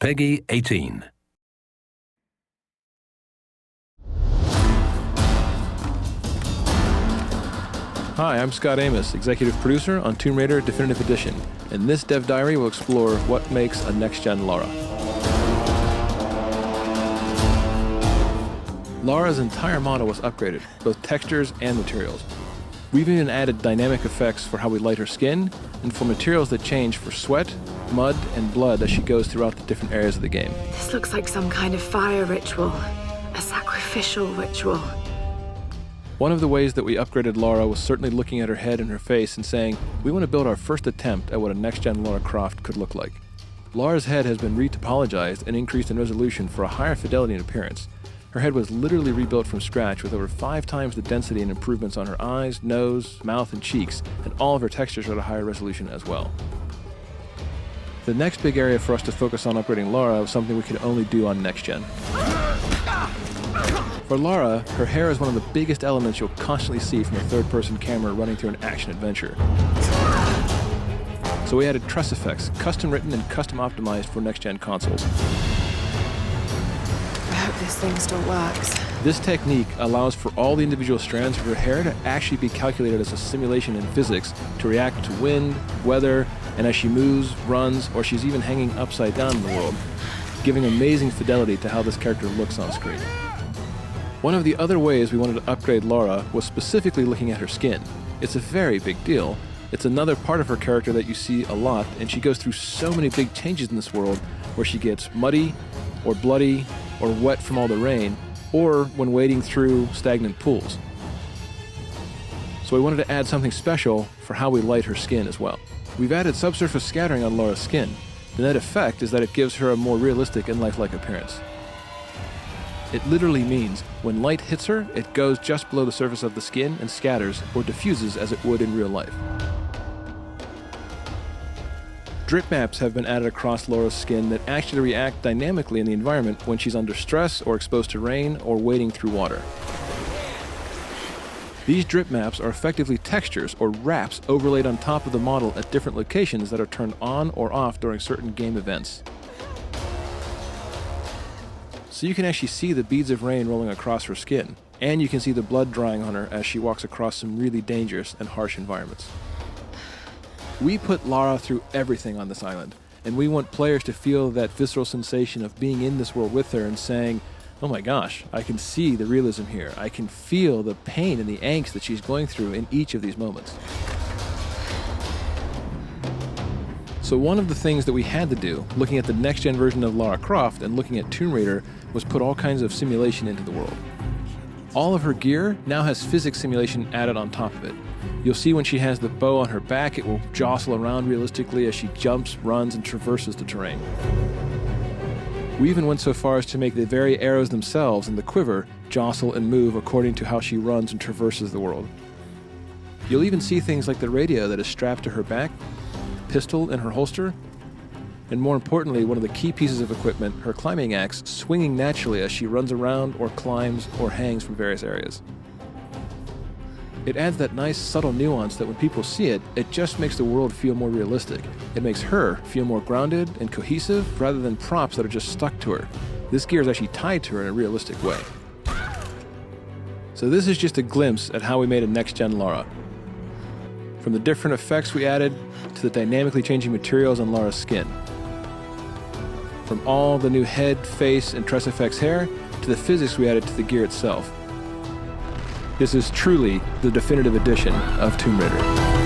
Peggy 18. Hi, I'm Scott Amos, executive producer on Tomb Raider Definitive Edition, and this Dev Diary will explore what makes a next-gen Lara. Lara's entire model was upgraded, both textures and materials. We've even added dynamic effects for how we light her skin, and for materials that change for sweat, mud, and blood as she goes throughout the different areas of the game. This looks like some kind of fire ritual, a sacrificial ritual. One of the ways that we upgraded Lara was certainly looking at her head and her face and saying, we want to build our first attempt at what a next-gen Lara Croft could look like. Lara's head has been re-topologized and increased in resolution for a higher fidelity and appearance. Her head was literally rebuilt from scratch with over 5 times the density and improvements on her eyes, nose, mouth, and cheeks, and all of her textures are at a higher resolution as well. The next big area for us to focus on upgrading Lara was something we could only do on next-gen. For Lara, her hair is one of the biggest elements you'll constantly see from a third-person camera running through an action-adventure. So we added truss effects, custom-written and custom-optimized for next-gen consoles. I hope this thing still works. This technique allows for all the individual strands of her hair to actually be calculated as a simulation in physics to react to wind, weather, and as she moves, runs, or she's even hanging upside down in the world, giving amazing fidelity to how this character looks on screen. One of the other ways we wanted to upgrade Lara was specifically looking at her skin. It's a very big deal. It's another part of her character that you see a lot, and she goes through so many big changes in this world where she gets muddy, or bloody, or wet from all the rain, or when wading through stagnant pools. So we wanted to add something special for how we light her skin as well. We've added subsurface scattering on Lara's skin. The net effect is that it gives her a more realistic and lifelike appearance. It literally means when light hits her, it goes just below the surface of the skin and scatters or diffuses as it would in real life. Drip maps have been added across Lara's skin that actually react dynamically in the environment when she's under stress or exposed to rain or wading through water. These drip maps are effectively textures or wraps overlaid on top of the model at different locations that are turned on or off during certain game events. So you can actually see the beads of rain rolling across her skin, and you can see the blood drying on her as she walks across some really dangerous and harsh environments. We put Lara through everything on this island, and we want players to feel that visceral sensation of being in this world with her and saying, oh my gosh, I can see the realism here. I can feel the pain and the angst that she's going through in each of these moments. So one of the things that we had to do, looking at the next-gen version of Lara Croft and looking at Tomb Raider, was put all kinds of simulation into the world. All of her gear now has physics simulation added on top of it. You'll see when she has the bow on her back, it will jostle around realistically as she jumps, runs, and traverses the terrain. We even went so far as to make the very arrows themselves and the quiver jostle and move according to how she runs and traverses the world. You'll even see things like the radio that is strapped to her back, pistol in her holster, and more importantly, one of the key pieces of equipment, her climbing axe, swinging naturally as she runs around or climbs or hangs from various areas. It adds that nice subtle nuance that when people see it, it just makes the world feel more realistic. It makes her feel more grounded and cohesive rather than props that are just stuck to her. This gear is actually tied to her in a realistic way. So this is just a glimpse at how we made a next-gen Lara. From the different effects we added to the dynamically changing materials on Lara's skin. From all the new head, face, and tress effects hair to the physics we added to the gear itself. This is truly the definitive edition of Tomb Raider.